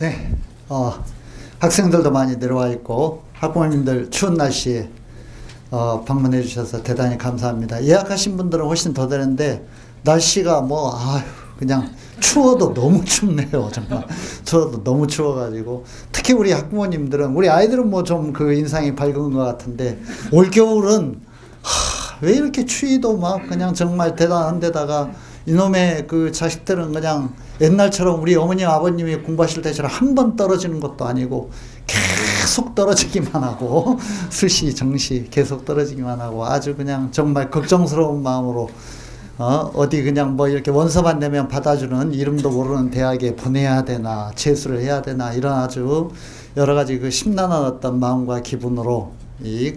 네, 학생들도 많이 내려와 있고 학부모님들 추운 날씨에 방문해 주셔서 대단히 감사합니다. 예약하신 분들은 훨씬 더 되는데 날씨가 그냥 추워도 너무 춥네요. 정말 추워도 너무 추워가지고 특히 우리 학부모님들은 우리 아이들은 좀 그 인상이 밝은 것 같은데 올 겨울은 왜 이렇게 추위도 막 그냥 정말 대단한 데다가 이놈의 그 자식들은 그냥 옛날처럼 우리 어머니 아버님이 공부하실 때처럼 한 번 떨어지는 것도 아니고 계속 떨어지기만 하고 수시 정시 계속 떨어지기만 하고 아주 그냥 정말 걱정스러운 마음으로 어디 그냥 이렇게 원서만 내면 받아주는 이름도 모르는 대학에 보내야 되나 재수를 해야 되나 이런 아주 여러 가지 그 심란한 어떤 마음과 기분으로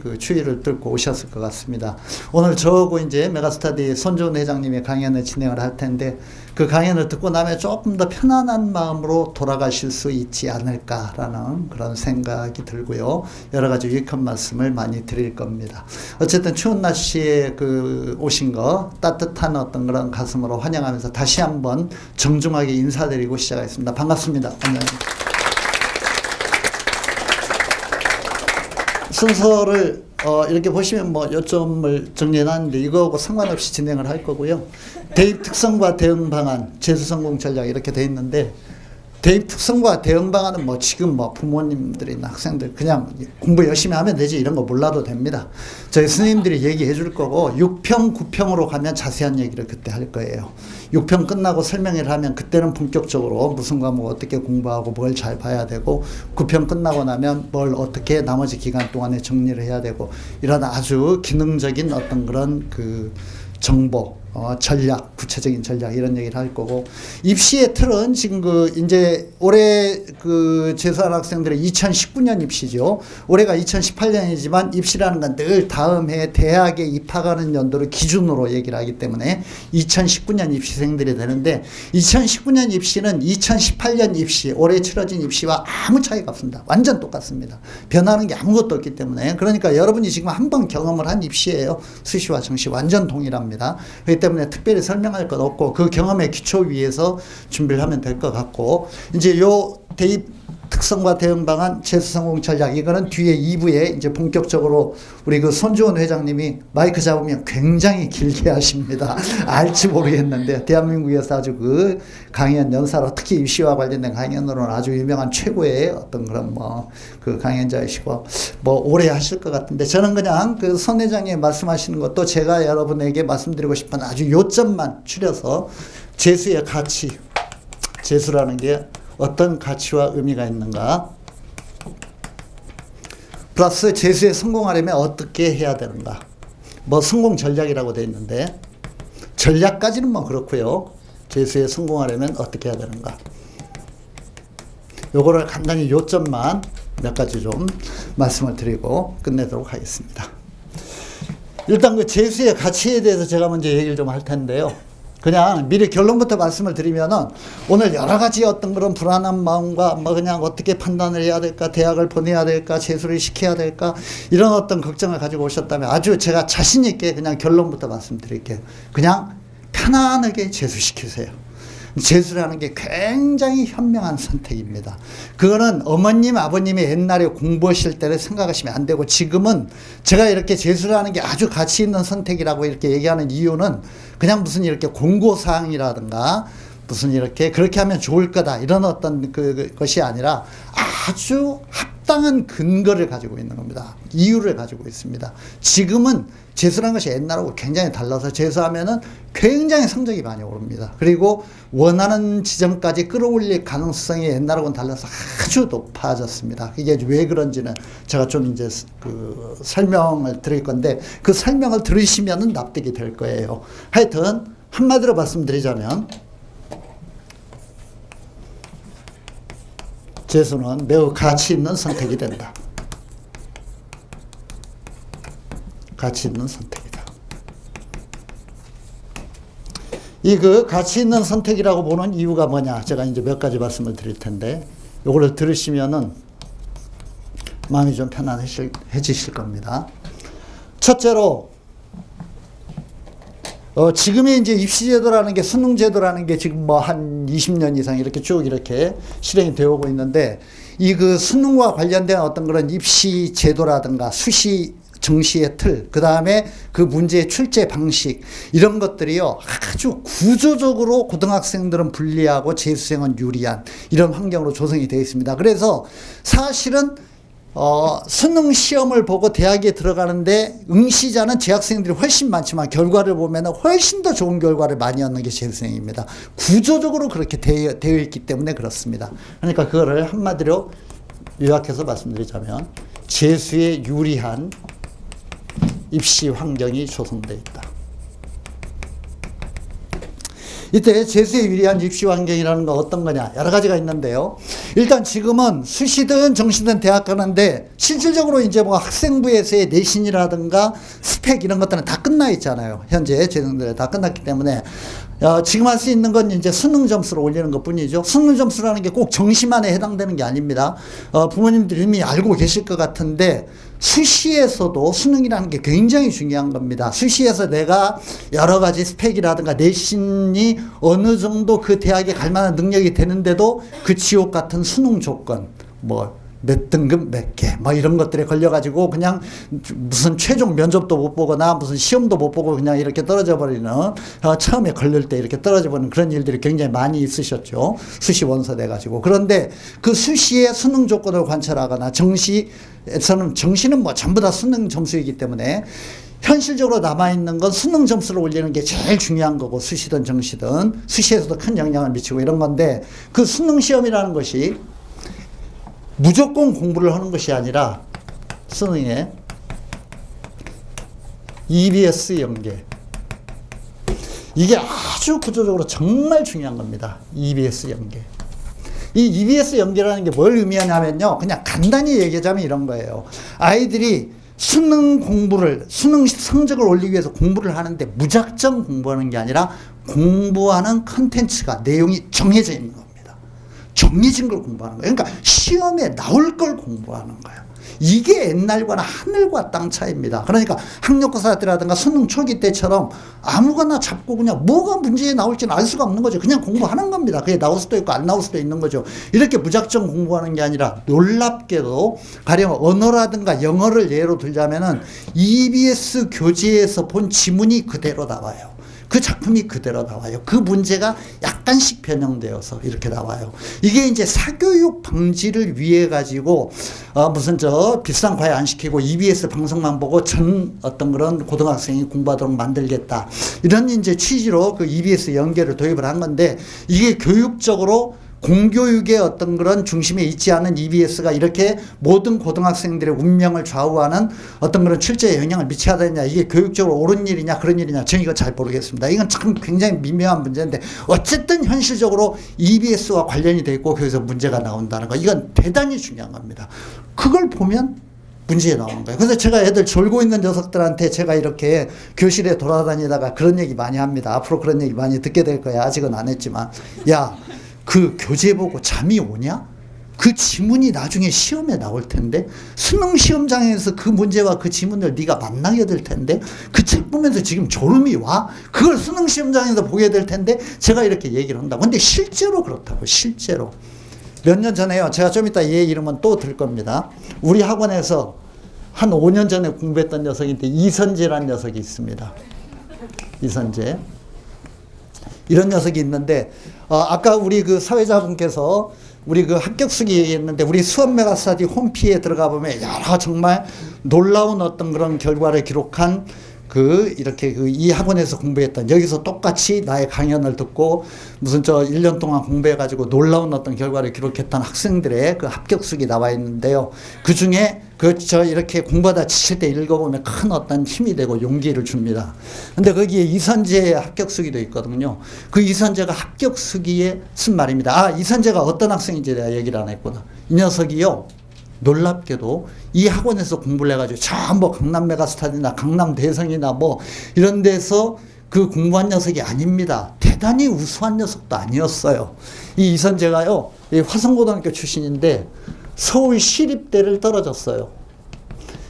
그 추위를 뚫고 오셨을 것 같습니다. 오늘 저하고 이제 메가스터디 손주은 회장님의 강연을 진행을 할 텐데 그 강연을 듣고 나면 조금 더 편안한 마음으로 돌아가실 수 있지 않을까라는 그런 생각이 들고요. 여러 가지 유익한 말씀을 많이 드릴 겁니다. 어쨌든 추운 날씨에 오신 거 따뜻한 어떤 그런 가슴으로 환영하면서 다시 한번 정중하게 인사드리고 시작하겠습니다. 반갑습니다. 순서를 이렇게 보시면 요점을 정리해놨는데 이거하고 상관없이 진행을 할 거고요. 대입 특성과 대응 방안, 재수 성공 전략 이렇게 돼 있는데 대입 특성과 대응 방안은 지금 부모님들이나 학생들 그냥 공부 열심히 하면 되지 이런 거 몰라도 됩니다. 저희 선생님들이 얘기해 줄 거고 6평, 9평으로 가면 자세한 얘기를 그때 할 거예요. 6평 끝나고 설명회를 하면 그때는 본격적으로 무슨 과목 어떻게 공부하고 뭘 잘 봐야 되고 9평 끝나고 나면 뭘 어떻게 나머지 기간 동안에 정리를 해야 되고 이런 아주 기능적인 어떤 그런 정보 전략, 구체적인 전략 이런 얘기를 할 거고 입시의 틀은 지금 이제 올해 재수한 학생들의 2019년 입시죠. 올해가 2018년이지만 입시라는 건 늘 다음 해 대학에 입학하는 연도를 기준으로 얘기를 하기 때문에 2019년 입시생들이 되는데 2019년 입시는 2018년 입시, 올해 치러진 입시와 아무 차이가 없습니다. 완전 똑같습니다. 변하는 게 아무것도 없기 때문에 그러니까 여러분이 지금 한 번 경험을 한 입시예요. 수시와 정시 완전 동일합니다. 때문에 특별히 설명할 것 없고 그 경험의 기초 위에서 준비를 하면 될 것 같고 이제 요 대입 특성과 대응 방안 재수 성공 전략 이거는 뒤에 2부에 이제 본격적으로 우리 손주은 회장님이 마이크 잡으면 굉장히 길게 하십니다. 알지 모르겠는데 대한민국에서 아주 강연 연사로 특히 입시와 관련된 강연으로는 아주 유명한 최고의 어떤 그런 강연자이시고 오래 하실 것 같은데 저는 그냥 손 회장이 말씀하시는 것도 제가 여러분에게 말씀드리고 싶은 아주 요점만 추려서 재수의 가치, 재수라는 게 어떤 가치와 의미가 있는가 플러스 재수에 성공하려면 어떻게 해야 되는가 성공 전략이라고 되어 있는데 전략까지는 그렇고요. 재수에 성공하려면 어떻게 해야 되는가 요거를 간단히 요점만 몇 가지 좀 말씀을 드리고 끝내도록 하겠습니다. 일단 재수의 가치에 대해서 제가 먼저 얘기를 좀 할 텐데요. 그냥 미리 결론부터 말씀을 드리면은 오늘 여러 가지 어떤 그런 불안한 마음과 그냥 어떻게 판단을 해야 될까, 대학을 보내야 될까, 재수를 시켜야 될까, 이런 어떤 걱정을 가지고 오셨다면 아주 제가 자신있게 그냥 결론부터 말씀드릴게요. 그냥 편안하게 재수시키세요. 재수라는 게 굉장히 현명한 선택입니다. 그거는 어머님, 아버님이 옛날에 공부하실 때를 생각하시면 안 되고 지금은 제가 이렇게 재수라는 게 아주 가치 있는 선택이라고 이렇게 얘기하는 이유는 그냥 무슨 이렇게 공고사항이라든가 무슨 이렇게 그렇게 하면 좋을 거다 이런 어떤 것이 아니라 아주 합당한 근거를 가지고 있는 겁니다. 이유를 가지고 있습니다. 지금은 재수라는 것이 옛날하고 굉장히 달라서 재수하면은 굉장히 성적이 많이 오릅니다. 그리고 원하는 지점까지 끌어올릴 가능성이 옛날하고는 달라서 아주 높아졌습니다. 이게 왜 그런지는 제가 좀 이제 설명을 드릴 건데 그 설명을 들으시면은 납득이 될 거예요. 하여튼 한마디로 말씀드리자면 재수는 매우 가치 있는 선택이 된다. 가치 있는 선택이다. 이 가치 있는 선택이라고 보는 이유가 뭐냐? 제가 이제 몇 가지 말씀을 드릴 텐데, 요거를 들으시면은 마음이 좀 편안해지실 겁니다. 첫째로, 지금의 이제 입시제도라는 게, 수능제도라는 게 지금 뭐 한 20년 이상 이렇게 쭉 이렇게 실행이 되어 오고 있는데, 이 그 수능과 관련된 어떤 그런 입시제도라든가 수시 정시의 틀, 그 다음에 그 문제의 출제 방식, 이런 것들이요, 아주 구조적으로 고등학생들은 불리하고 재수생은 유리한 이런 환경으로 조성이 되어 있습니다. 그래서 사실은 수능 시험을 보고 대학에 들어가는데 응시자는 재학생들이 훨씬 많지만 결과를 보면 훨씬 더 좋은 결과를 많이 얻는 게 재수생입니다. 구조적으로 그렇게 되어 있기 때문에 그렇습니다. 그러니까 그거를 한마디로 요약해서 말씀드리자면, 재수에 유리한 입시 환경이 조성되어 있다. 이때 재수에 유리한 입시 환경이라는 건 어떤 거냐, 여러 가지가 있는데요. 일단 지금은 수시든 정시든 대학 가는데 실질적으로 이제 뭐 학생부에서의 내신이라든가 스펙 이런 것들은 다 끝나 있잖아요. 현재 재능들이 다 끝났기 때문에 지금 할 수 있는 건 이제 수능 점수를 올리는 것 뿐이죠. 수능 점수라는 게 꼭 정시만에 해당되는 게 아닙니다. 부모님들이 이미 알고 계실 것 같은데, 수시에서도 수능이라는 게 굉장히 중요한 겁니다. 수시에서 내가 여러 가지 스펙이라든가 내신이 어느 정도 그 대학에 갈 만한 능력이 되는데도 그 지옥 같은 수능 조건, 뭐 몇 등급 몇 개, 뭐 이런 것들에 걸려가지고 그냥 무슨 최종 면접도 못 보거나 무슨 시험도 못 보고 그냥 이렇게 떨어져 버리는, 처음에 걸릴 때 이렇게 떨어져 버리는 그런 일들이 굉장히 많이 있으셨죠. 수시 원서 돼가지고. 그런데 그 수시의 수능 조건을 관찰하거나, 정시는 뭐 전부 다 수능 점수이기 때문에 현실적으로 남아있는 건 수능 점수를 올리는 게 제일 중요한 거고, 수시든 정시든 수시에서도 큰 영향을 미치고 이런 건데, 그 수능 시험이라는 것이 무조건 공부를 하는 것이 아니라 수능에 EBS 연계, 이게 아주 구조적으로 정말 중요한 겁니다. EBS 연계. 이 EBS 연계라는 게 뭘 의미하냐면요, 그냥 간단히 얘기하자면 이런 거예요. 아이들이 수능 성적을 올리기 위해서 공부를 하는데 무작정 공부하는 게 아니라 공부하는 컨텐츠가, 내용이 정해져 있는 겁니다. 정해진 걸 공부하는 거예요. 그러니까 시험에 나올 걸 공부하는 거예요. 이게 옛날과는 하늘과 땅 차이입니다. 그러니까 학력고사 때라든가 수능 초기 때처럼 아무거나 잡고 그냥 뭐가 문제에 나올지는 알 수가 없는 거죠. 그냥 공부하는 겁니다. 그게 나올 수도 있고 안 나올 수도 있는 거죠. 이렇게 무작정 공부하는 게 아니라, 놀랍게도 가령 언어라든가 영어를 예로 들자면은 EBS 교재에서 본 지문이 그대로 나와요. 그 작품이 그대로 나와요. 그 문제가 약간씩 변형되어서 이렇게 나와요. 이게 이제 사교육 방지를 위해 가지고 무슨 비싼 과외 안 시키고 EBS 방송만 보고 전 어떤 그런 고등학생이 공부하도록 만들겠다, 이런 이제 취지로 그 EBS 연계를 도입을 한 건데, 이게 교육적으로 공교육의 어떤 그런 중심에 있지 않은 EBS가 이렇게 모든 고등학생들의 운명을 좌우하는 어떤 그런 출제에 영향을 미쳐야 되느냐, 이게 교육적으로 옳은 일이냐 그런 일이냐, 저는 이거 잘 모르겠습니다. 이건 참 굉장히 미묘한 문제인데, 어쨌든 현실적으로 EBS와 관련이 돼 있고 거기서 문제가 나온다는 거, 이건 대단히 중요한 겁니다. 그걸 보면 문제에 나오는 거예요. 그래서 제가 애들 졸고 있는 녀석들한테 제가 이렇게 교실에 돌아다니다가 그런 얘기 많이 합니다. 앞으로 그런 얘기 많이 듣게 될 거야. 아직은 안 했지만, 야, 그 교재 보고 잠이 오냐? 그 지문이 나중에 시험에 나올 텐데, 수능 시험장에서 그 문제와 그 지문을 네가 만나게 될 텐데, 그 책 보면서 지금 졸음이 와? 그걸 수능 시험장에서 보게 될 텐데, 제가 이렇게 얘기를 한다고. 근데 실제로 그렇다고, 실제로. 몇 년 전에요, 제가 좀 이따 얘 이름은 또 들 겁니다. 우리 학원에서 한 5년 전에 공부했던 녀석인데, 이선재라는 녀석이 있습니다. 이선재. 이런 녀석이 있는데, 아까 우리 그 사회자분께서 우리 그 합격수기 얘기했는데, 우리 수업 메가스터디 홈피에 들어가 보면 여러 정말 놀라운 어떤 그런 결과를 기록한 이렇게 이 학원에서 공부했던, 여기서 똑같이 나의 강연을 듣고 무슨 1년 동안 공부해가지고 놀라운 어떤 결과를 기록했던 학생들의 그 합격수기 나와 있는데요. 그 중에 이렇게 공부하다 지칠 때 읽어보면 큰 어떤 힘이 되고 용기를 줍니다. 근데 거기에 이선재의 합격수기도 있거든요. 그 이선재가 합격수기에 쓴 말입니다. 이선재가 어떤 학생인지 내가 얘기를 안 했구나. 이 녀석이요, 놀랍게도 이 학원에서 공부를 해가지고 전부 강남 메가스터디나 강남 대성이나 뭐 이런 데서 그 공부한 녀석이 아닙니다. 대단히 우수한 녀석도 아니었어요. 이 이선재가요, 이 화성고등학교 출신인데 서울 시립대를 떨어졌어요.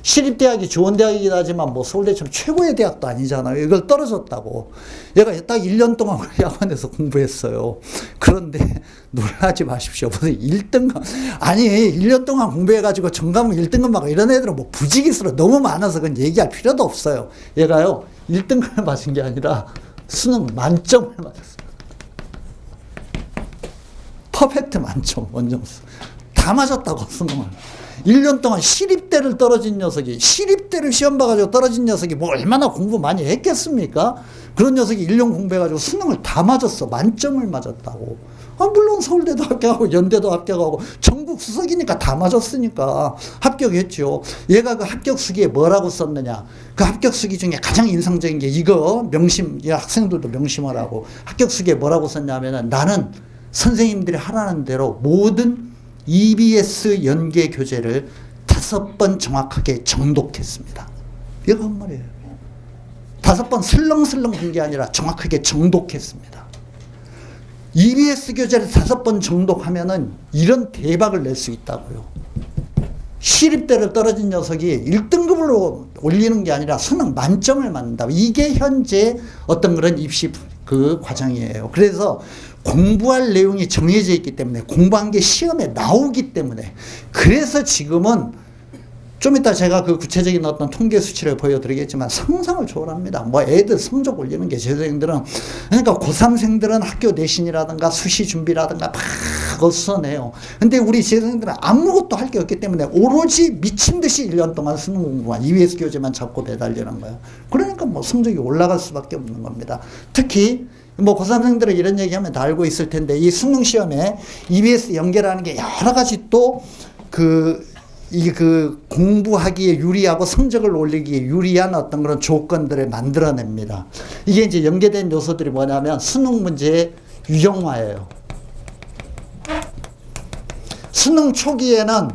시립대학이 좋은 대학이긴 하지만 뭐 서울대처럼 최고의 대학도 아니잖아요. 이걸 떨어졌다고. 얘가 딱 1년 동안 야간에서 공부했어요. 그런데 놀라지 마십시오. 무슨 1등급. 아니, 1년 동안 공부해가지고 전과목 1등급 막 이런 애들은 뭐 부지기수로 너무 많아서 그건 얘기할 필요도 없어요. 얘가요, 1등급을 맞은 게 아니라 수능 만점을 맞았어요. 퍼펙트 만점, 원점수. 다 맞았다고, 수능을. 1년 동안 시립대를 떨어진 녀석이, 시립대를 시험 봐가지고 떨어진 녀석이 뭐 얼마나 공부 많이 했겠습니까? 그런 녀석이 1년 공부해가지고 수능을 다 맞았어. 만점을 맞았다고. 물론 서울대도 합격하고 연대도 합격하고 전국 수석이니까 다 맞았으니까 합격했죠. 얘가 그 합격 수기에 뭐라고 썼느냐. 그 합격 수기 중에 가장 인상적인 게 이거 명심, 학생들도 명심을 하고 합격 수기에 뭐라고 썼냐면은 나는 선생님들이 하라는 대로 모든 EBS 연계 교재를 5번 정확하게 정독했습니다. 이거 한 말이에요. 5번 슬렁슬렁 한 게 아니라 정확하게 정독했습니다. EBS 교재를 5번 정독하면은 이런 대박을 낼 수 있다고요. 시립대를 떨어진 녀석이 1등급으로 올리는 게 아니라 수능 만점을 맞는다. 이게 현재 어떤 그런 입시 그 과정이에요. 그래서 공부할 내용이 정해져 있기 때문에 공부한 게 시험에 나오기 때문에 그래서 지금은 좀 이따 제가 그 구체적인 어떤 통계 수치를 보여드리겠지만 상상을 초월합니다. 뭐 애들 성적 올리는 게 재수생들은 그러니까 고3생들은 학교 내신이라든가 수시 준비라든가 막 어수선해요. 근데 우리 재수생들은 아무것도 할 게 없기 때문에 오로지 미친 듯이 1년 동안 수능 공부만 EBS 교재만 잡고 매달리는 거예요. 그러니까 뭐 성적이 올라갈 수밖에 없는 겁니다. 특히 뭐 고3생들은 이런 얘기하면 다 알고 있을 텐데 이 수능 시험에 EBS 연계라는 게 여러 가지 또 그 공부하기에 유리하고 성적을 올리기에 유리한 어떤 그런 조건들을 만들어냅니다. 이게 이제 연계된 요소들이 뭐냐면 수능 문제의 유형화예요. 수능 초기에는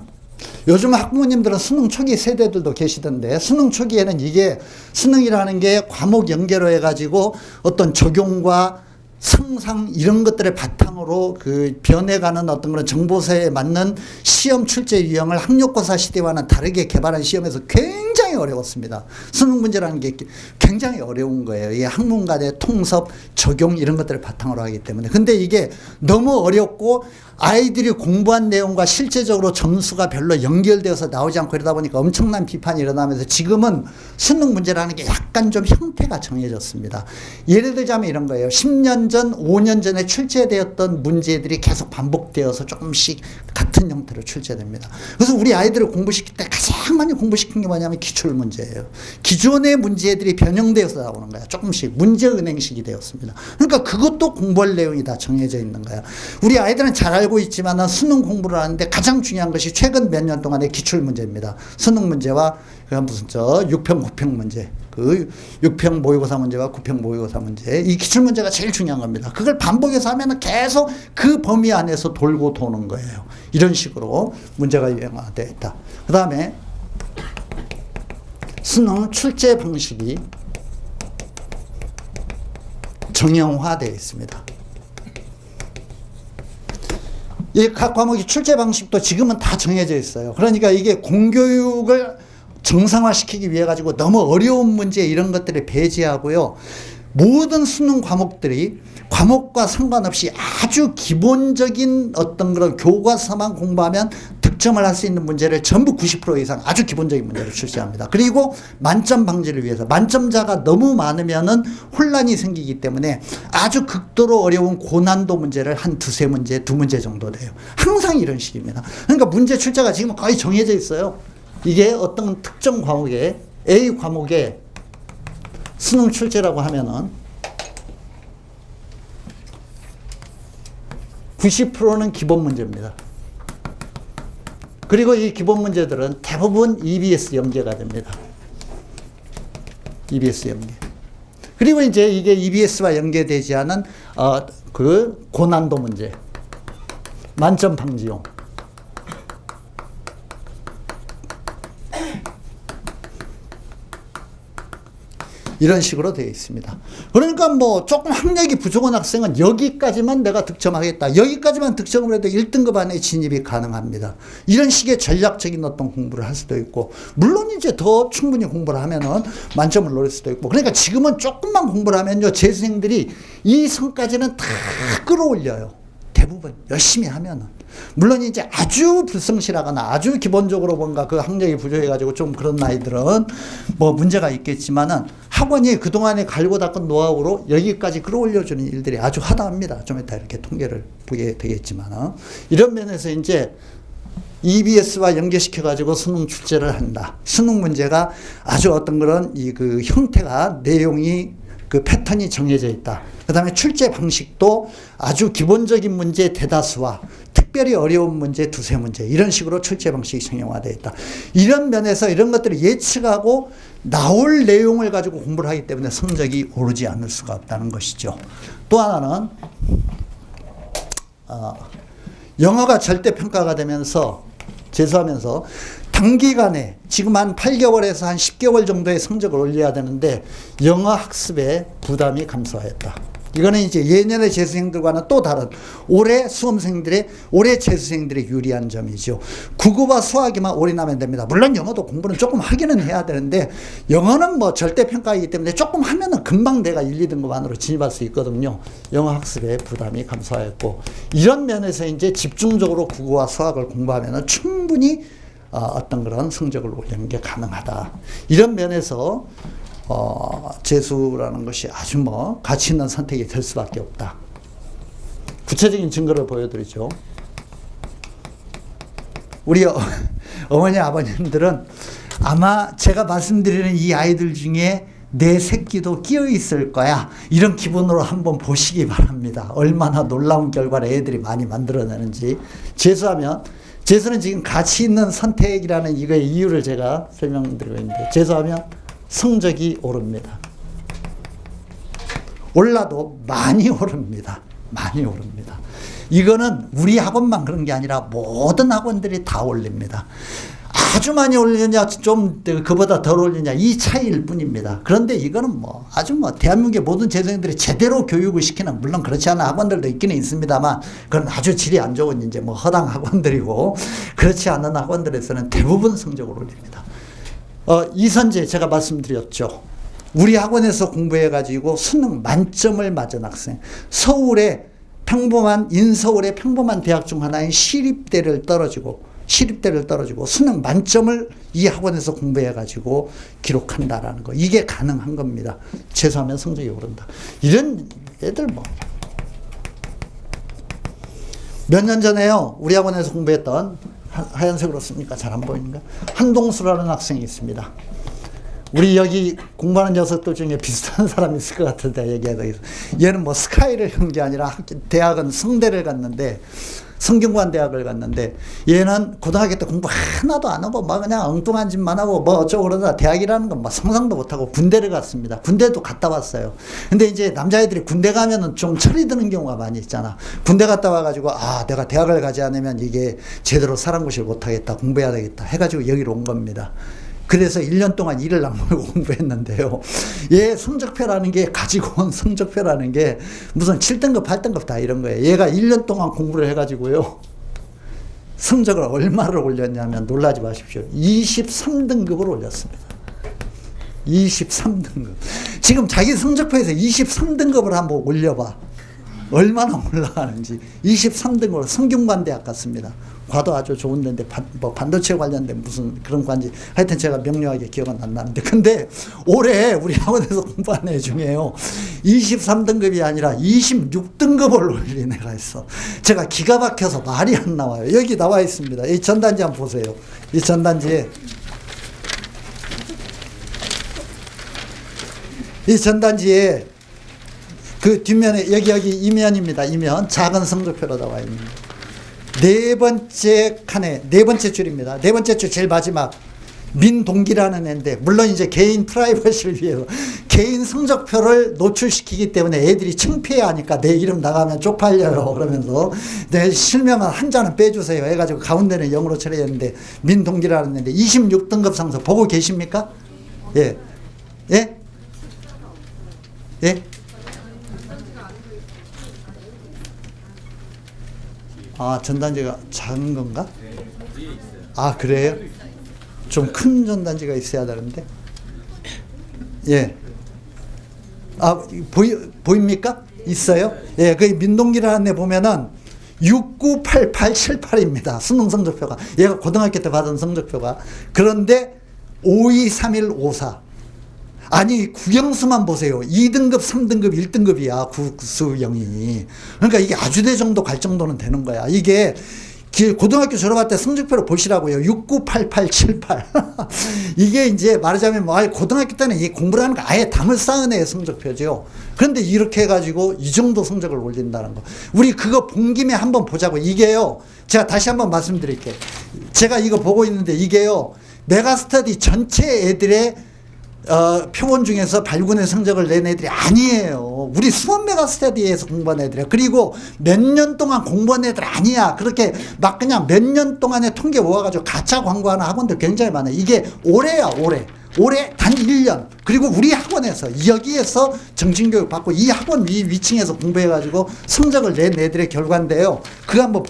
요즘 학부모님들은 수능 초기 세대들도 계시던데 수능 초기에는 이게 수능이라는 게 과목 연계로 해가지고 어떤 적용과 상상 이런 것들을 바탕으로 그 변해가는 어떤 그런 정보세에 맞는 시험 출제 유형을 학력고사 시대와는 다르게 개발한 시험에서 굉장히 어려웠습니다. 수능 문제라는 게 굉장히 어려운 거예요. 이게 학문 간의 통섭, 적용 이런 것들을 바탕으로 하기 때문에. 근데 이게 너무 어렵고 아이들이 공부한 내용과 실제적으로 점수가 별로 연결되어서 나오지 않고 이러다 보니까 엄청난 비판이 일어나면서 지금은 수능 문제라는 게 약간 좀 형태가 정해졌습니다. 예를 들자면 이런 거예요. 10년 전, 5년 전에 출제되었던 문제들이 계속 반복되어서 조금씩 같은 형태로 출제됩니다. 그래서 우리 아이들을 공부시킬 때 가장 많이 공부시킨 게 뭐냐면 기출 문제예요. 기존의 문제들이 변형되어서 나오는 거야. 조금씩 문제은행식이 되었습니다. 그러니까 그것도 공부할 내용이 다 정해져 있는 거야. 우리 아이들은 잘 알고 있지만 수능 공부를 하는데 가장 중요한 것이 최근 몇 년 동안의 기출 문제입니다. 수능 문제와 그 무슨 6평, 9평 문제, 그 6평 모의고사 문제와 9평 모의고사 문제, 이 기출 문제가 제일 중요한 겁니다. 그걸 반복해서 하면은 계속 그 범위 안에서 돌고 도는 거예요. 이런 식으로 문제가 유형화되어 있다. 그 다음에 수능 출제 방식이 정형화되어 있습니다. 이 각 과목의 출제 방식도 지금은 다 정해져 있어요. 그러니까 이게 공교육을 정상화시키기 위해 가지고 너무 어려운 문제 이런 것들을 배제하고요. 모든 수능 과목들이 과목과 상관없이 아주 기본적인 어떤 그런 교과서만 공부하면 득점을 할 수 있는 문제를 전부 90% 이상 아주 기본적인 문제를 출제합니다. 그리고 만점 방지를 위해서 만점자가 너무 많으면은 혼란이 생기기 때문에 아주 극도로 어려운 고난도 문제를 한 두세 문제, 두 문제 정도 돼요. 항상 이런 식입니다. 그러니까 문제 출제가 지금 거의 정해져 있어요. 이게 어떤 특정 과목에 A 과목에 수능 출제라고 하면은 90%는 기본 문제입니다. 그리고 이 기본 문제들은 대부분 EBS 연계가 됩니다. EBS 연계. 그리고 이제 이게 EBS와 연계되지 않은 그 고난도 문제, 만점 방지용. 이런 식으로 되어 있습니다. 그러니까 뭐 조금 학력이 부족한 학생은 여기까지만 내가 득점하겠다. 여기까지만 득점을 해도 1등급 안에 진입이 가능합니다. 이런 식의 전략적인 어떤 공부를 할 수도 있고, 물론 이제 더 충분히 공부를 하면은 만점을 노릴 수도 있고, 그러니까 지금은 조금만 공부를 하면요, 재수생들이 이 성까지는 다 끌어올려요. 대부분 열심히 하면은. 물론 이제 아주 불성실하거나 아주 기본적으로 뭔가 그 학력이 부족해가지고 좀 그런 아이들은 뭐 문제가 있겠지만은, 학원이 그동안에 갈고 닦은 노하우로 여기까지 끌어올려주는 일들이 아주 하다합니다. 좀 이따 이렇게 통계를 보게 되겠지만은. 이런 면에서 이제 EBS와 연계시켜가지고 수능 출제를 한다. 수능 문제가 아주 어떤 그런 그 형태가, 내용이, 그 패턴이 정해져 있다. 그 다음에 출제 방식도 아주 기본적인 문제 대다수와 특별히 어려운 문제 두세 문제, 이런 식으로 출제 방식이 정형화되어 있다. 이런 면에서 이런 것들을 예측하고 나올 내용을 가지고 공부를 하기 때문에 성적이 오르지 않을 수가 없다는 것이죠. 또 하나는 영어가 절대평가가 되면서, 재수하면서 단기간에 지금 한 8개월에서 한 10개월 정도의 성적을 올려야 되는데 영어 학습에 부담이 감소하였다. 이거는 이제 예년의 재수생들과는 또 다른 올해 수험생들의, 올해 재수생들의 유리한 점이죠. 국어와 수학에만 올인하면 됩니다. 물론 영어도 공부는 조금 하기는 해야 되는데, 영어는 뭐 절대평가이기 때문에 조금 하면은 금방 내가 1, 2등급 안으로 진입할 수 있거든요. 영어 학습에 부담이 감소하였고, 이런 면에서 이제 집중적으로 국어와 수학을 공부하면은 충분히 어떤 그런 성적을 올리는 게 가능하다. 이런 면에서 재수라는 것이 아주 뭐 가치 있는 선택이 될 수밖에 없다. 구체적인 증거를 보여드리죠. 우리 어머니 아버님들은 아마 제가 말씀드리는 이 아이들 중에 내 새끼도 끼어 있을 거야, 이런 기분으로 한번 보시기 바랍니다. 얼마나 놀라운 결과를 애들이 많이 만들어내는지. 재수는 지금 가치 있는 선택이라는 이거의 이유를 제가 설명드리고 있는데, 재수하면 성적이 오릅니다. 올라도 많이 오릅니다. 많이 오릅니다. 이거는 우리 학원만 그런 게 아니라 모든 학원들이 다 올립니다. 아주 많이 올리냐, 좀 그보다 덜 올리냐, 이 차이일 뿐입니다. 그런데 이거는 뭐 아주 뭐 대한민국의 모든 재수생들이 제대로 교육을 시키는, 물론 그렇지 않은 학원들도 있기는 있습니다만, 그건 아주 질이 안 좋은 이제 뭐 허당 학원들이고, 그렇지 않은 학원들에서는 대부분 성적을 올립니다. 이선재 제가 말씀드렸죠. 우리 학원에서 공부해가지고 수능 만점을 맞은 학생, 인서울의 평범한 대학 중 하나인 시립대를 떨어지고 수능 만점을 이 학원에서 공부해가지고 기록한다라는 거, 이게 가능한 겁니다. 재수하면 성적이 오른다. 이런 애들 뭐 몇 년 전에요, 우리 학원에서 공부했던, 하얀색으로 씁니까? 잘 안 보이는가? 한동수라는 학생이 있습니다. 우리 여기 공부하는 녀석들 중에 비슷한 사람이 있을 것 같은데 얘기하다. 얘는 뭐 스카이를 간 게 아니라 대학은 성균관 대학을 갔는데, 얘는 고등학교 때 공부 하나도 안 하고 막 그냥 엉뚱한 짓만 하고 뭐 어쩌고 그러다 대학이라는 건 막 상상도 못하고 군대를 갔습니다. 군대도 갔다 왔어요. 근데 이제 남자애들이 군대 가면은 좀 철이 드는 경우가 많이 있잖아. 군대 갔다 와가지고 내가 대학을 가지 않으면 이게 제대로 사람구실 못하겠다, 공부해야 되겠다 해가지고 여기로 온 겁니다. 그래서 1년 동안 이를 악물고 공부했는데요. 얘 성적표라는 게, 가지고 온 성적표라는 게 무슨 7등급, 8등급 다 이런 거예요. 얘가 1년 동안 공부를 해가지고요, 성적을 얼마를 올렸냐면, 놀라지 마십시오, 23등급을 올렸습니다. 23등급. 지금 자기 성적표에서 23등급을 한번 올려봐. 얼마나 올라가는지. 23등급으로 성균관 대학 갔습니다. 과도 아주 좋은 데인데, 반도체 관련된 무슨 그런 관지, 하여튼 제가 명료하게 기억은 안 나는데, 근데 올해 우리 학원에서 공부한 애 중에요, 23등급이 아니라 26등급을 올린 애가 있어. 제가 기가 막혀서 말이 안 나와요. 여기 나와 있습니다. 이 전단지 한번 보세요. 이 전단지에 그 뒷면에, 여기 이면입니다. 이면 작은 성적표로 나와 있는 네 번째 칸에, 네 번째 줄입니다. 네 번째 줄 제일 마지막, 민동기라는 애인데, 물론 이제 개인 프라이버시를 위해서 개인 성적표를 노출시키기 때문에 애들이 창피해 하니까 내 이름 나가면 쪽팔려요 그러면서 내 실명은 한자는 빼주세요 해가지고 가운데는 0으로 처리했는데, 민동기라는 애인데 26등급 상서 보고 계십니까? 예. 예? 예? 아, 전단지가 작은 건가? 아, 그래요? 좀 큰 전단지가 있어야 되는데. 예. 아, 보입니까? 있어요? 예, 그 민동기를 하는 데 보면은 698878입니다. 수능 성적표가. 얘가 고등학교 때 받은 성적표가. 그런데 523154. 아니, 국영수만 보세요. 2등급, 3등급, 1등급이야. 국수영이. 그러니까 이게 아주대 정도 갈 정도는 되는 거야. 이게 고등학교 졸업할 때 성적표를 보시라고요. 698878. 이게 이제 말하자면 뭐 고등학교 때는 이 공부를 하는 거 아예 담을 쌓은 애의 성적표죠. 그런데 이렇게 해가지고 이 정도 성적을 올린다는 거. 우리 그거 본 김에 한번 보자고. 이게요. 제가 다시 한번 말씀드릴게요. 제가 이거 보고 있는데 이게요. 메가스터디 전체 애들의 표본 중에서 발군의 성적을 낸 애들이 아니에요. 우리 수원 메가스터디에서 공부한 애들이야. 그리고 몇 년 동안 공부한 애들 아니야. 그렇게 막 그냥 몇 년 동안의 통계 모아가지고 가짜 광고하는 학원들 굉장히 많아요. 이게 올해야, 올해. 올해 단 1년. 그리고 우리 학원에서, 여기에서 정신교육 받고 이 학원 위층에서 공부해가지고 성적을 낸 애들의 결과인데요. 그거 한번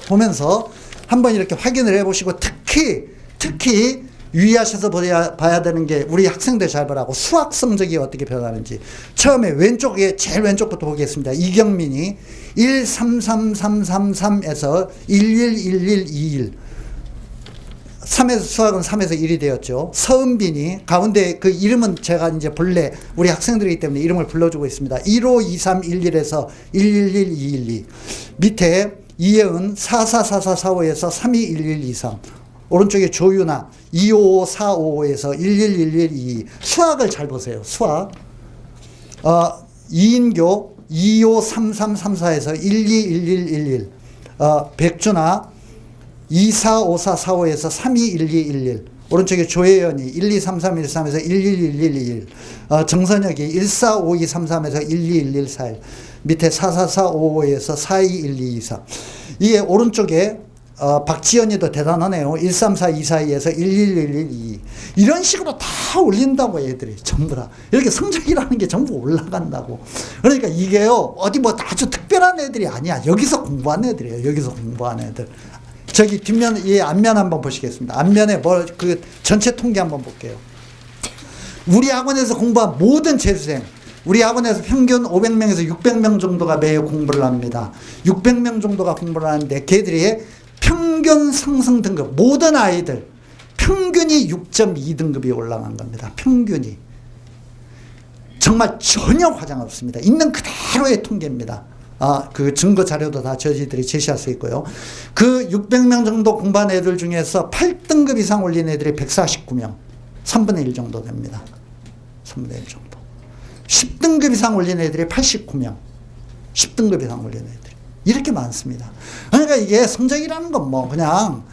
보면서 한번 이렇게 확인을 해보시고 특히 유의하셔서 봐야 되는 게 우리 학생들 잘 보라고 수학 성적이 어떻게 변하는지. 처음에 왼쪽에 제일 왼쪽부터 보겠습니다. 이경민이 133333에서 111121 3에서 수학은 3에서 1이 되었죠. 서은빈이 가운데 그 이름은 제가 이제 본래 우리 학생들이기 때문에 이름을 불러주고 있습니다. 152311에서 111212 밑에 이예은 444445에서 321123 오른쪽에 조유나 25545에서 11112 수학을 잘 보세요. 수학 이인교 253334에서 121111 백준아 245445에서 321211 오른쪽에 조혜연이 123313에서 11111 정선혁이 145233에서 1211141 밑에 44455에서 421224 이게 오른쪽에 박지연이도 대단하네요. 134242에서 11112 이런 식으로 다 올린다고 애들이 전부 다 이렇게 성적이라는 게 전부 올라간다고. 그러니까 이게요 어디 뭐 아주 특별한 애들이 아니야. 여기서 공부한 애들이에요. 여기서 공부한 애들. 저기 뒷면 이 앞면 한번 보시겠습니다. 앞면에 그 전체 통계 한번 볼게요. 우리 학원에서 공부한 모든 재수생 우리 학원에서 평균 500명에서 600명 정도가 매일 공부를 합니다. 600명 정도가 공부를 하는데 걔들이 평균 상승 등급 모든 아이들 평균이 6.2등급이 올라간 겁니다. 평균이. 정말 전혀 과장 없습니다. 있는 그대로의 통계입니다. 그 증거 자료도 다 저희들이 제시할 수 있고요. 그 600명 정도 공부한 애들 중에서 8등급 이상 올린 애들이 149명. 3분의 1 정도 됩니다. 3분의 1 정도. 10등급 이상 올린 애들이 89명. 10등급 이상 올린 애들이. 이렇게 많습니다. 그러니까 이게 성적이라는 건 뭐 그냥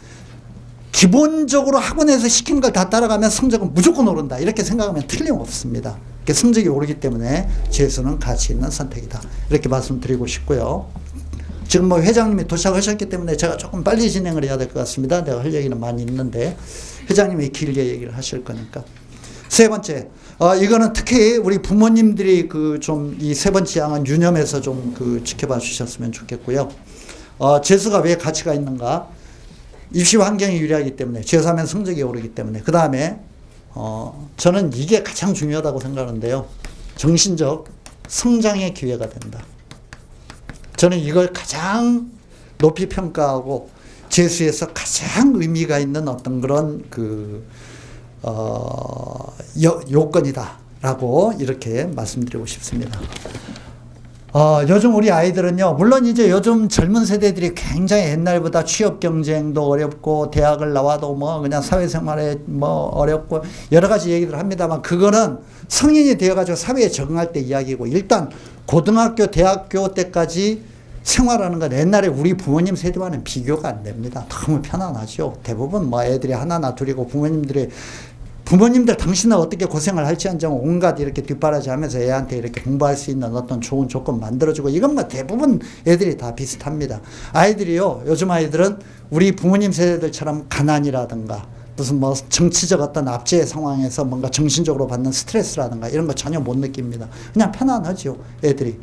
기본적으로 학원에서 시킨 걸 다 따라가면 성적은 무조건 오른다. 이렇게 생각하면 틀림없습니다. 성적이 오르기 때문에 재수는 가치 있는 선택이다. 이렇게 말씀드리고 싶고요. 지금 뭐 회장님이 도착하셨기 때문에 제가 조금 빨리 진행을 해야 될 것 같습니다. 내가 할 얘기는 많이 있는데 회장님이 길게 얘기를 하실 거니까. 세 번째, 이거는 특히 우리 부모님들이 그 좀 이 세 번째 양은 유념해서 좀 그 지켜봐 주셨으면 좋겠고요. 재수가 왜 가치가 있는가? 입시 환경이 유리하기 때문에, 재수하면 성적이 오르기 때문에. 그 다음에 저는 이게 가장 중요하다고 생각하는데요. 정신적 성장의 기회가 된다. 저는 이걸 가장 높이 평가하고 재수에서 가장 의미가 있는 어떤 그런 요건이다라고 이렇게 말씀드리고 싶습니다. 요즘 우리 아이들은요, 물론 이제 요즘 젊은 세대들이 굉장히 옛날보다 취업 경쟁도 어렵고, 대학을 나와도 뭐 그냥 사회생활에 뭐 어렵고, 여러 가지 얘기들 합니다만, 그거는 성인이 되어가지고 사회에 적응할 때 이야기고, 일단 고등학교, 대학교 때까지 생활하는 건 옛날에 우리 부모님 세대와는 비교가 안 됩니다. 너무 편안하죠. 대부분 뭐 애들이 하나나 둘이고, 부모님들 당신은 어떻게 고생을 할지언정 온갖 이렇게 뒷바라지 하면서 애한테 이렇게 공부할 수 있는 어떤 좋은 조건 만들어주고, 이건 뭐 대부분 애들이 다 비슷합니다. 아이들이요, 요즘 아이들은 우리 부모님 세대들처럼 가난이라든가 무슨 뭐 정치적 어떤 압제 상황에서 뭔가 정신적으로 받는 스트레스라든가 이런 거 전혀 못 느낍니다. 그냥 편안하죠. 애들이.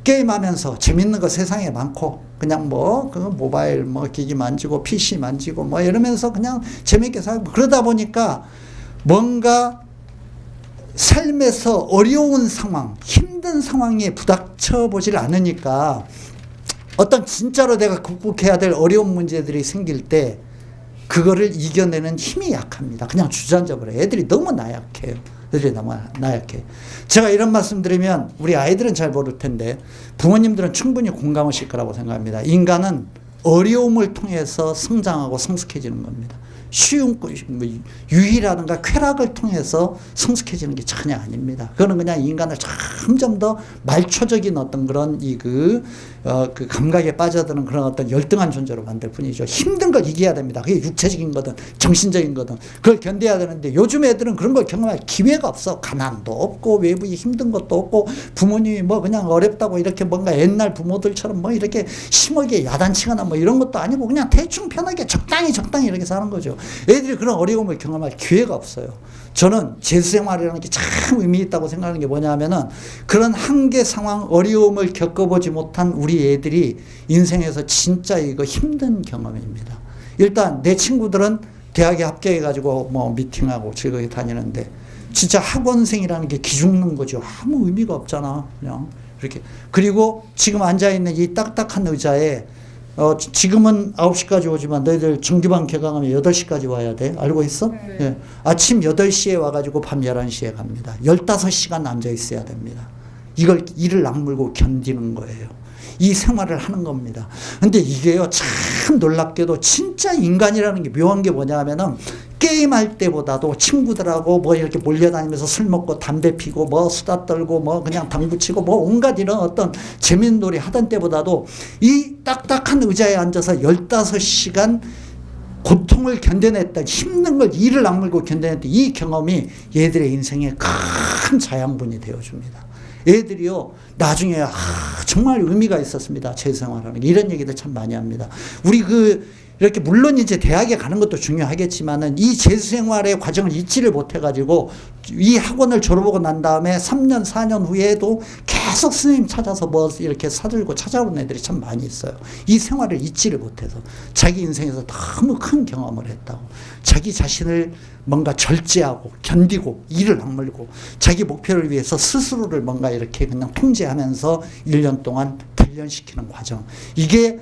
게임하면서 재밌는 거 세상에 많고 그냥 뭐 그 모바일 뭐 기기 만지고 PC 만지고 뭐 이러면서 그냥 재밌게 살고 그러다 보니까 뭔가 삶에서 어려운 상황, 힘든 상황에 부닥쳐 보질 않으니까 어떤 진짜로 내가 극복해야 될 어려운 문제들이 생길 때 그거를 이겨내는 힘이 약합니다. 그냥 주저앉아 버려요. 애들이 너무 나약해요. 애들이 너무 나약해. 제가 이런 말씀 드리면 우리 아이들은 잘 모를 텐데 부모님들은 충분히 공감하실 거라고 생각합니다. 인간은 어려움을 통해서 성장하고 성숙해지는 겁니다. 쉬운 유희라든가 쾌락을 통해서 성숙해지는 게 전혀 아닙니다. 그거는 그냥 인간을 점점 더 말초적인 어떤 그런 그 감각에 빠져드는 그런 어떤 열등한 존재로 만들 뿐이죠. 힘든 걸 이겨야 됩니다. 그게 육체적인 거든 정신적인 거든 그걸 견뎌야 되는데 요즘 애들은 그런 걸 경험할 기회가 없어. 가난도 없고 외부에 힘든 것도 없고 부모님이 뭐 그냥 어렵다고 이렇게 뭔가 옛날 부모들처럼 뭐 이렇게 심하게 야단치거나 뭐 이런 것도 아니고 그냥 대충 편하게 적당히 이렇게 사는 거죠. 애들이 그런 어려움을 경험할 기회가 없어요. 저는 재수생활이라는 게 참 의미 있다고 생각하는 게 뭐냐 하면은 그런 한계 상황 어려움을 겪어보지 못한 우리 애들이 인생에서 진짜 이거 힘든 경험입니다. 일단 내 친구들은 대학에 합격해가지고 뭐 미팅하고 즐겁게 다니는데 진짜 학원생이라는 게 기죽는 거죠. 아무 의미가 없잖아. 그냥 이렇게. 그리고 지금 앉아있는 이 딱딱한 의자에 지금은 9시까지 오지만 너희들 정규반 개강하면 8시까지 와야 돼. 알고 있어? 네. 예. 아침 8시에 와가지고 밤 11시에 갑니다. 15시간 앉아 있어야 됩니다. 이걸 이를 악물고 견디는 거예요. 이 생활을 하는 겁니다. 근데 이게요, 참 놀랍게도 진짜 인간이라는 게 묘한 게 뭐냐 하면은 게임할 때보다도 친구들하고 뭐 이렇게 몰려다니면서 술 먹고 담배 피고 뭐 수다 떨고 뭐 그냥 당구 치고 뭐 온갖 이런 어떤 재밌는 놀이 하던 때보다도 이 딱딱한 의자에 앉아서 15시간 고통을 견뎌냈던 힘든 걸 이를 악물고 견뎌냈던 이 경험이 얘들의 인생에 큰 자양분이 되어줍니다. 애들이요 나중에 정말 의미가 있었습니다. 제 생활하는 게. 이런 얘기들 참 많이 합니다. 우리 이렇게 물론 이제 대학에 가는 것도 중요하겠지만은 이 재수생활의 과정을 잊지를 못해가지고 이 학원을 졸업하고 난 다음에 3년 4년 후에도 계속 선생님 찾아서 뭐 이렇게 사들고 찾아오는 애들이 참 많이 있어요. 이 생활을 잊지를 못해서 자기 인생에서 너무 큰 경험을 했다고. 자기 자신을 뭔가 절제하고 견디고 이를 악물고 자기 목표를 위해서 스스로를 뭔가 이렇게 그냥 통제하면서 1년 동안 단련시키는 과정. 이게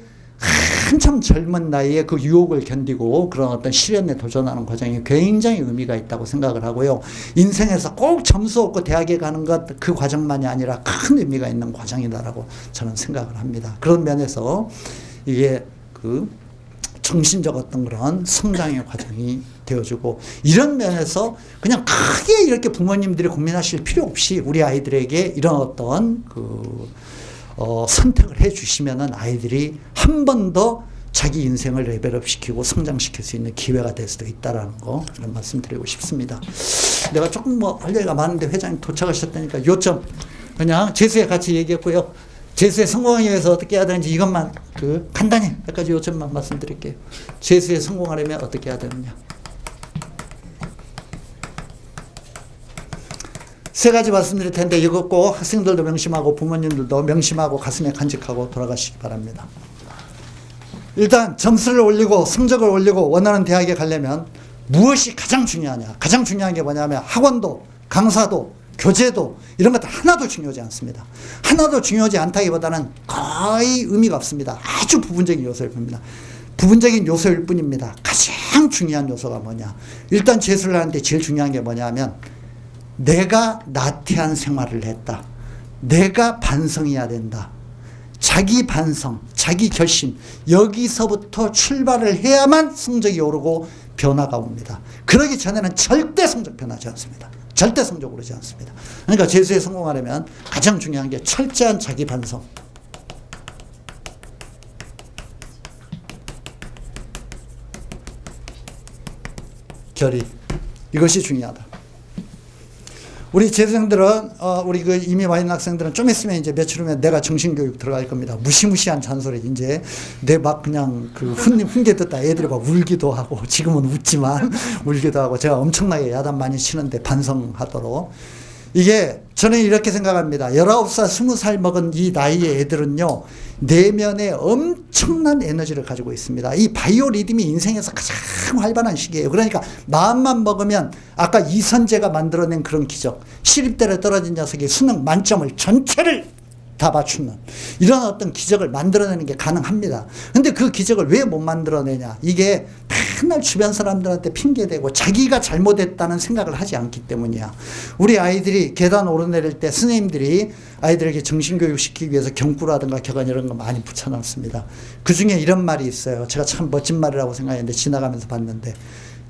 한참 젊은 나이에 그 유혹을 견디고 그런 어떤 시련에 도전하는 과정이 굉장히 의미가 있다고 생각을 하고요. 인생에서 꼭 점수 얻고 대학에 가는 것 그 과정만이 아니라 큰 의미가 있는 과정이다라고 저는 생각을 합니다. 그런 면에서 이게 정신적 어떤 그런 성장의 과정이 되어주고 이런 면에서 그냥 크게 이렇게 부모님들이 고민하실 필요 없이 우리 아이들에게 이런 어떤 선택을 해 주시면은 아이들이 한 번 더 자기 인생을 레벨업 시키고 성장시킬 수 있는 기회가 될 수도 있다라는 거 이런 말씀 드리고 싶습니다. 내가 조금 뭐 할 얘기가 많은데 회장님 도착하셨다니까 요점 그냥 재수에 같이 얘기했고요. 재수에 성공하기 위해서 어떻게 해야 되는지 이것만 간단히 몇 가지 요점만 말씀드릴게요. 재수에 성공하려면 어떻게 해야 되느냐. 세 가지 말씀드릴 텐데 이거 꼭 학생들도 명심하고 부모님들도 명심하고 가슴에 간직하고 돌아가시기 바랍니다. 일단 점수를 올리고 성적을 올리고 원하는 대학에 가려면 무엇이 가장 중요하냐. 가장 중요한 게 뭐냐면 학원도 강사도 교재도 이런 것들 하나도 중요하지 않습니다. 하나도 중요하지 않다기보다는 거의 의미가 없습니다. 아주 부분적인 요소일 뿐입니다. 부분적인 요소일 뿐입니다. 가장 중요한 요소가 뭐냐. 일단 재수를 하는데 제일 중요한 게 뭐냐면 내가 나태한 생활을 했다. 내가 반성해야 된다. 자기 반성, 자기 결심 여기서부터 출발을 해야만 성적이 오르고 변화가 옵니다. 그러기 전에는 절대 성적 변하지 않습니다. 절대 성적 오르지 않습니다. 그러니까 재수에 성공하려면 가장 중요한 게 철저한 자기 반성. 결의. 이것이 중요하다. 우리 재수생들은 우리 그 이미 와 있는 학생들은 좀 있으면 이제 며칠 후면 내가 정신교육 들어갈 겁니다. 무시무시한 잔소리 이제 내 막 그냥 그 훈계 듣다 애들이 막 울기도 하고 지금은 웃지만 울기도 하고 제가 엄청나게 야단 많이 치는데 반성하도록. 이게 저는 이렇게 생각합니다. 19살, 20살 먹은 이 나이의 애들은요, 내면에 엄청난 에너지를 가지고 있습니다. 이 바이오 리듬이 인생에서 가장 활발한 시기예요. 그러니까 마음만 먹으면 아까 이선재가 만들어낸 그런 기적, 시립대로 떨어진 녀석이 수능 만점을 전체를 다 맞추는 이런 어떤 기적을 만들어내는 게 가능합니다. 근데 그 기적을 왜 못 만들어내냐? 이게 맨날 주변 사람들한테 핑계대고 자기가 잘못했다는 생각을 하지 않기 때문이야. 우리 아이들이 계단 오르내릴 때 선생님들이 아이들에게 정신교육 시키기 위해서 경구라든가 격언 이런 거 많이 붙여놨습니다. 그 중에 이런 말이 있어요. 제가 참 멋진 말이라고 생각했는데 지나가면서 봤는데,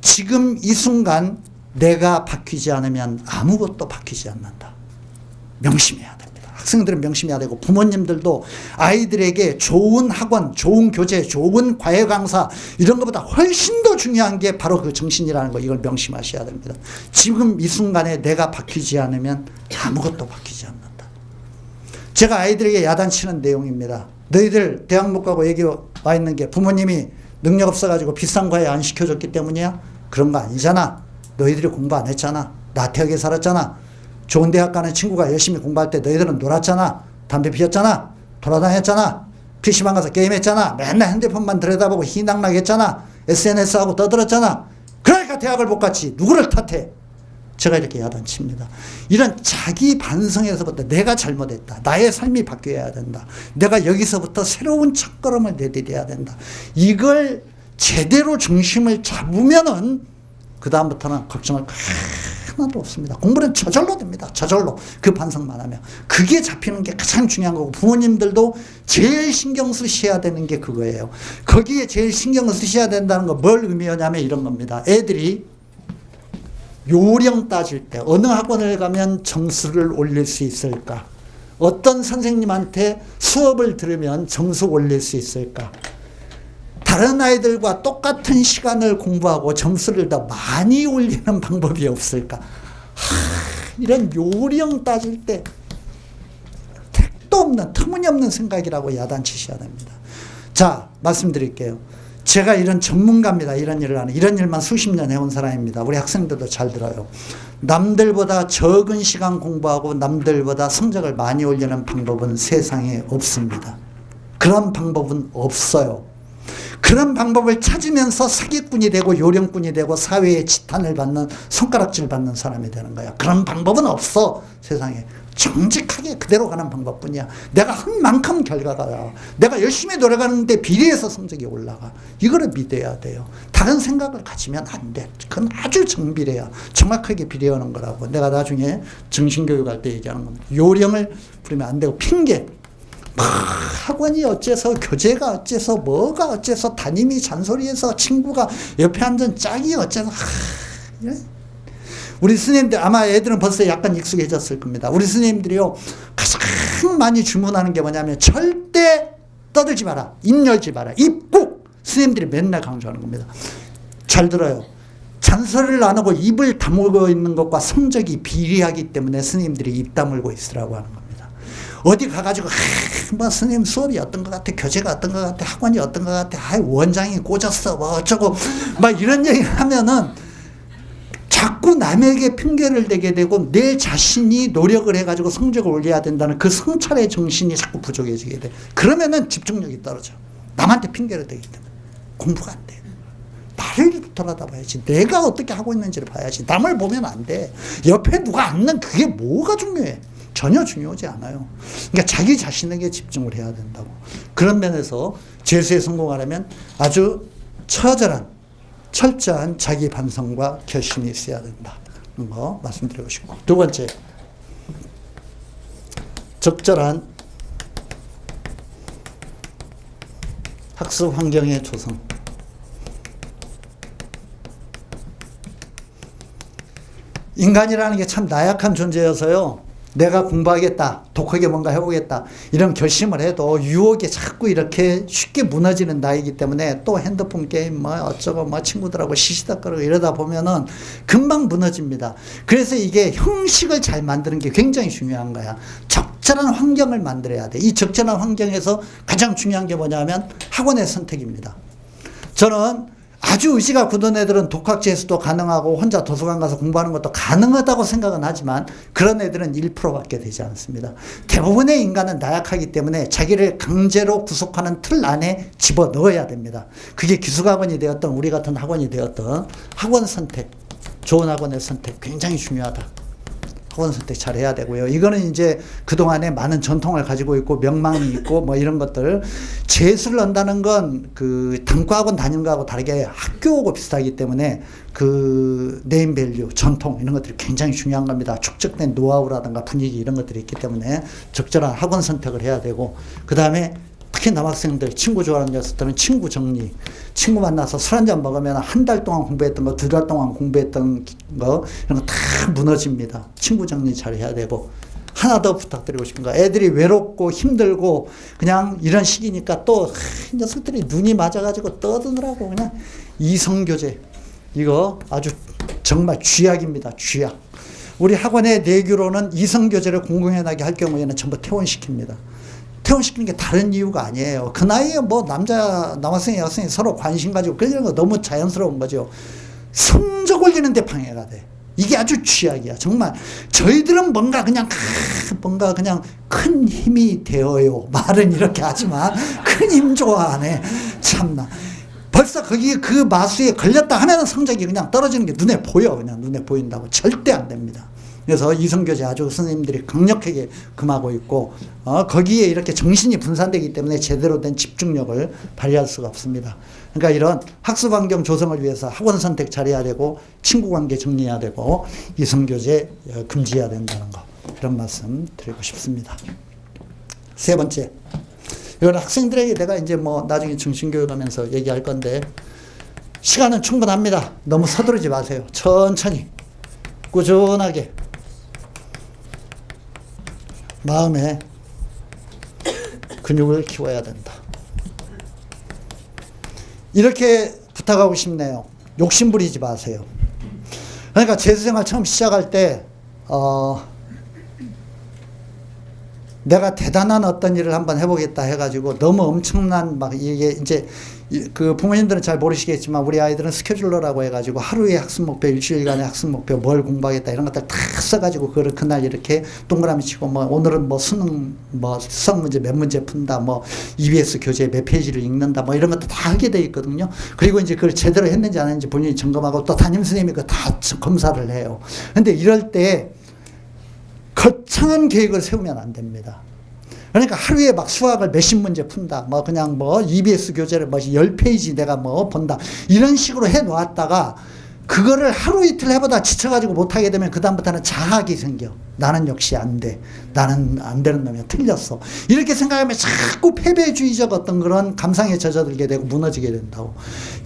지금 이 순간 내가 바뀌지 않으면 아무것도 바뀌지 않는다. 명심해야 됩니다. 학생들은 명심해야 되고, 부모님들도 아이들에게 좋은 학원, 좋은 교재, 좋은 과외 강사 이런 것보다 훨씬 더 중요한 게 바로 그 정신이라는 거, 이걸 명심하셔야 됩니다. 지금 이 순간에 내가 바뀌지 않으면 아무것도 바뀌지 않는다. 제가 아이들에게 야단치는 내용입니다. 너희들 대학 못 가고 여기 와 있는 게 부모님이 능력 없어가지고 비싼 과외 안 시켜줬기 때문이야? 그런 거 아니잖아. 너희들이 공부 안 했잖아. 나태하게 살았잖아. 좋은 대학 가는 친구가 열심히 공부할 때 너희들은 놀았잖아. 담배 피웠잖아. 돌아다녔잖아. PC방 가서 게임했잖아. 맨날 핸드폰만 들여다보고 희낙낙했잖아. SNS하고 떠들었잖아. 그러니까 대학을 못 갔지. 누구를 탓해? 제가 이렇게 야단칩니다. 이런 자기 반성에서부터 내가 잘못했다. 나의 삶이 바뀌어야 된다. 내가 여기서부터 새로운 첫걸음을 내디뎌야 된다. 이걸 제대로 중심을 잡으면은 그 다음부터는 걱정할 하나도 없습니다. 공부는 저절로 됩니다. 저절로. 그 반성만 하면. 그게 잡히는 게 가장 중요한 거고, 부모님들도 제일 신경 쓰셔야 되는 게 그거예요. 거기에 제일 신경을 쓰셔야 된다는 거 뭘 의미하냐면 이런 겁니다. 애들이 요령 따질 때 어느 학원을 가면 점수를 올릴 수 있을까? 어떤 선생님한테 수업을 들으면 점수 올릴 수 있을까? 다른 아이들과 똑같은 시간을 공부하고 점수를 더 많이 올리는 방법이 없을까? 이런 요령 따질 때 택도 없는, 터무니없는 생각이라고 야단치셔야 됩니다. 자, 말씀드릴게요. 제가 이런 전문가입니다. 이런 일을 하는, 이런 일만 수십 년 해온 사람입니다. 우리 학생들도 잘 들어요. 남들보다 적은 시간 공부하고 남들보다 성적을 많이 올리는 방법은 세상에 없습니다. 그런 방법은 없어요. 그런 방법을 찾으면서 사기꾼이 되고 요령꾼이 되고 사회의 지탄을 받는, 손가락질 받는 사람이 되는 거야. 그런 방법은 없어, 세상에. 정직하게 그대로 가는 방법뿐이야. 내가 한 만큼 결과가 나와. 내가 열심히 노력하는데 비례해서 성적이 올라가. 이거를 믿어야 돼요. 다른 생각을 가지면 안 돼. 그건 아주 정비례야. 정확하게 비례하는 거라고. 내가 나중에 정신교육할 때 얘기하는 겁니다. 요령을 부리면 안 되고, 핑계. 학원이 어째서, 교재가 어째서, 뭐가 어째서, 담임이 잔소리해서, 친구가 옆에 앉은 짝이 어째서. 이래? 우리 스님들, 아마 애들은 벌써 약간 익숙해졌을 겁니다. 우리 스님들이요, 가장 많이 주문하는 게 뭐냐면 절대 떠들지 마라. 입 열지 마라. 입 꾹! 스님들이 맨날 강조하는 겁니다. 잘 들어요. 잔소리를 안 하고 입을 다물고 있는 것과 성적이 비례하기 때문에 스님들이 입 다물고 있으라고 하는 겁니다. 어디 가가지고 뭐 스님 수업이 어떤 것 같아, 교재가 어떤 것 같아, 학원이 어떤 것 같아, 원장이 꽂았어, 뭐 어쩌고 막 이런 얘기 하면은 자꾸 남에게 핑계를 대게 되고 내 자신이 노력을 해가지고 성적을 올려야 된다는 그 성찰의 정신이 자꾸 부족해지게 돼. 그러면은 집중력이 떨어져. 남한테 핑계를 대기 때문에 공부가 안 돼. 나를 돌아다봐야지. 내가 어떻게 하고 있는지를 봐야지. 남을 보면 안 돼. 옆에 누가 앉는 그게 뭐가 중요해? 전혀 중요하지 않아요. 그러니까 자기 자신에게 집중을 해야 된다고. 그런 면에서 재수에 성공하려면 아주 처절한, 철저한 자기 반성과 결심이 있어야 된다. 거 말씀드리고 싶고. 두 번째, 적절한 학습 환경의 조성. 인간이라는 게 참 나약한 존재여서요, 내가 공부하겠다, 독하게 뭔가 해보겠다 이런 결심을 해도 유혹에 자꾸 이렇게 쉽게 무너지는 나이기 때문에 또 핸드폰 게임 뭐 어쩌고 뭐 친구들하고 시시덕거리고 이러다 보면은 금방 무너집니다. 그래서 이게 형식을 잘 만드는 게 굉장히 중요한 거야. 적절한 환경을 만들어야 돼. 이 적절한 환경에서 가장 중요한 게 뭐냐면 학원의 선택입니다. 저는 아주 의지가 굳은 애들은 독학재수도 가능하고 혼자 도서관 가서 공부하는 것도 가능하다고 생각은 하지만 그런 애들은 1%밖에 되지 않습니다. 대부분의 인간은 나약하기 때문에 자기를 강제로 구속하는 틀 안에 집어넣어야 됩니다. 그게 기숙학원이 되었던 우리 같은 학원이 되었던 학원 선택, 좋은 학원의 선택 굉장히 중요하다. 학원 선택 잘 해야 되고요. 이거는 이제 그동안에 많은 전통을 가지고 있고 명망이 있고 뭐 이런 것들. 재수를 한다는 건 그 단과학원 다니는 거하고 다르게 학교하고 비슷하기 때문에 그 네임밸류, 전통 이런 것들이 굉장히 중요한 겁니다. 축적된 노하우라든가 분위기 이런 것들이 있기 때문에 적절한 학원 선택을 해야 되고 그 다음에 특히 남학생들, 친구 좋아하는 녀석들은 친구 정리. 친구 만나서 술 한잔 먹으면 한 달 동안 공부했던 거, 2달 동안 공부했던 거, 이런 거 다 무너집니다. 친구 정리 잘 해야 되고. 하나 더 부탁드리고 싶은 거. 애들이 외롭고 힘들고 그냥 이런 시기니까 또 녀석들이 눈이 맞아가지고 떠드느라고 그냥 이성교제. 이거 아주 정말 쥐약입니다. 쥐약. 우리 학원의 내규로는 이성교제를 공공연하게 할 경우에는 전부 퇴원시킵니다. 퇴원시키는 게 다른 이유가 아니에요. 그 나이에 뭐 남학생이 여학생이 서로 관심 가지고 그런 거 너무 자연스러운 거죠. 성적 올리는데 방해가 돼. 이게 아주 취약이야. 정말 저희들은 뭔가 그냥 큰 힘이 되어요. 말은 이렇게 하지만 큰 힘 좋아하네. 참나. 벌써 거기 그 마수에 걸렸다 하면 성적이 그냥 떨어지는 게 눈에 보여. 그냥 눈에 보인다고. 절대 안 됩니다. 그래서 이성교제 아주 선생님들이 강력하게 금하고 있고 거기에 이렇게 정신이 분산되기 때문에 제대로 된 집중력을 발휘할 수가 없습니다. 그러니까 이런 학습 환경 조성을 위해서 학원 선택 잘해야 되고 친구관계 정리해야 되고 이성교제 금지해야 된다는 거 이런 말씀 드리고 싶습니다. 세 번째, 이건 학생들에게 내가 이제 뭐 나중에 정신교육하면서 얘기할 건데 시간은 충분합니다. 너무 서두르지 마세요. 천천히 꾸준하게 마음에 근육을 키워야 된다. 이렇게 부탁하고 싶네요. 욕심 부리지 마세요. 그러니까 재수생활 처음 시작할 때 내가 대단한 어떤 일을 한번 해보겠다 해가지고 너무 엄청난 막 이게 이제 그 부모님들은 잘 모르시겠지만 우리 아이들은 스케줄러라고 해가지고 하루의 학습 목표, 일주일간의 학습 목표, 뭘 공부하겠다 이런 것들 다 써가지고 그걸 그날 이렇게 동그라미 치고 뭐 오늘은 뭐 수능 뭐 수학 문제 몇 문제 푼다 뭐 EBS 교재 몇 페이지를 읽는다 뭐 이런 것도 다 하게 돼 있거든요. 그리고 이제 그걸 제대로 했는지 안 했는지 본인이 점검하고 또 담임 선생님이 그거 다 검사를 해요. 근데 이럴 때 거창한 계획을 세우면 안 됩니다. 그러니까 하루에 막 수학을 몇십 문제 푼다. 뭐 그냥 뭐 EBS 교재를 뭐 10페이지 내가 뭐 본다. 이런 식으로 해 놓았다가 그거를 하루 이틀 해보다 지쳐가지고 못하게 되면 그다음부터는 자학이 생겨. 나는 역시 안 돼. 나는 안 되는 놈이야. 틀렸어. 이렇게 생각하면 자꾸 패배주의적 어떤 그런 감상에 젖어들게 되고 무너지게 된다고.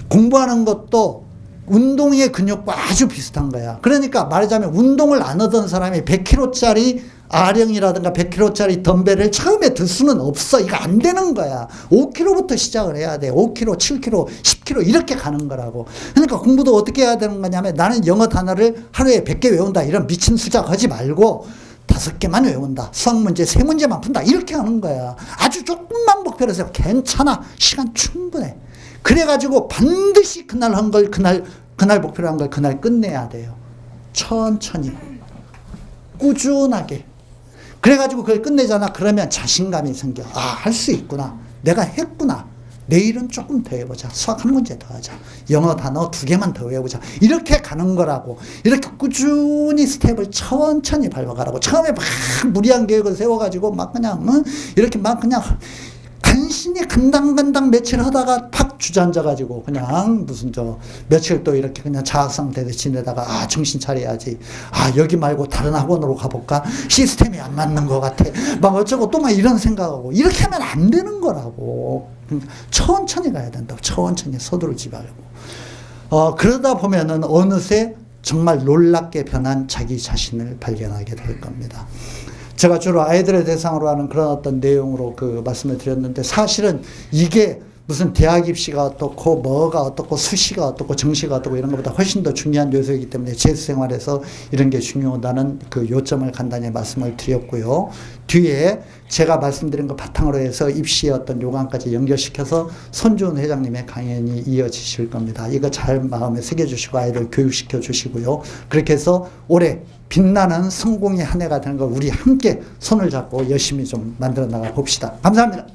공부하는 것도 운동의 근육과 아주 비슷한 거야. 그러니까 말하자면 운동을 안 하던 사람이 100kg짜리 아령이라든가 100kg짜리 덤벨을 처음에 들 수는 없어. 이거 안 되는 거야. 5kg부터 시작을 해야 돼. 5kg, 7kg, 10kg 이렇게 가는 거라고. 그러니까 공부도 어떻게 해야 되는 거냐면 나는 영어 단어를 하루에 100개 외운다. 이런 미친 수작 하지 말고 5개만 외운다. 수학 문제 3문제만 푼다. 이렇게 하는 거야. 아주 조금만 목표로 해서 괜찮아. 시간 충분해. 그래가지고 반드시 그날 한 걸 그날 목표로 한 걸 그날 끝내야 돼요. 천천히 꾸준하게. 그래가지고 그걸 끝내잖아. 그러면 자신감이 생겨. 아, 할 수 있구나. 내가 했구나. 내일은 조금 더 해보자. 수학 한 문제 더 하자. 영어 단어 2개만 더 외워보자. 이렇게 가는 거라고. 이렇게 꾸준히 스텝을 천천히 밟아가라고. 처음에 막 무리한 계획을 세워가지고 막 그냥 이렇게 막 그냥 간신히 간당 며칠 하다가 팍 주저앉아가지고 그냥 무슨 며칠 또 이렇게 그냥 자학상태에 지내다가 정신 차려야지. 여기 말고 다른 학원으로 가볼까? 시스템이 안 맞는 것 같아. 막 어쩌고 또 막 이런 생각하고 이렇게 하면 안 되는 거라고. 천천히 가야 된다고. 천천히 서두르지 말고. 그러다 보면은 어느새 정말 놀랍게 변한 자기 자신을 발견하게 될 겁니다. 제가 주로 아이들을 대상으로 하는 그런 어떤 내용으로 그 말씀을 드렸는데, 사실은 이게 무슨 대학 입시가 어떻고 뭐가 어떻고 수시가 어떻고 정시가 어떻고 이런 것보다 훨씬 더 중요한 요소이기 때문에 재수생활에서 이런 게 중요하다는 그 요점을 간단히 말씀을 드렸고요. 뒤에 제가 말씀드린 거 바탕으로 해서 입시의 어떤 요강까지 연결시켜서 손주은 회장님의 강연이 이어지실 겁니다. 이거 잘 마음에 새겨주시고 아이들 교육시켜 주시고요. 그렇게 해서 올해 빛나는 성공의 한 해가 되는 걸 우리 함께 손을 잡고 열심히 좀 만들어 나가 봅시다. 감사합니다.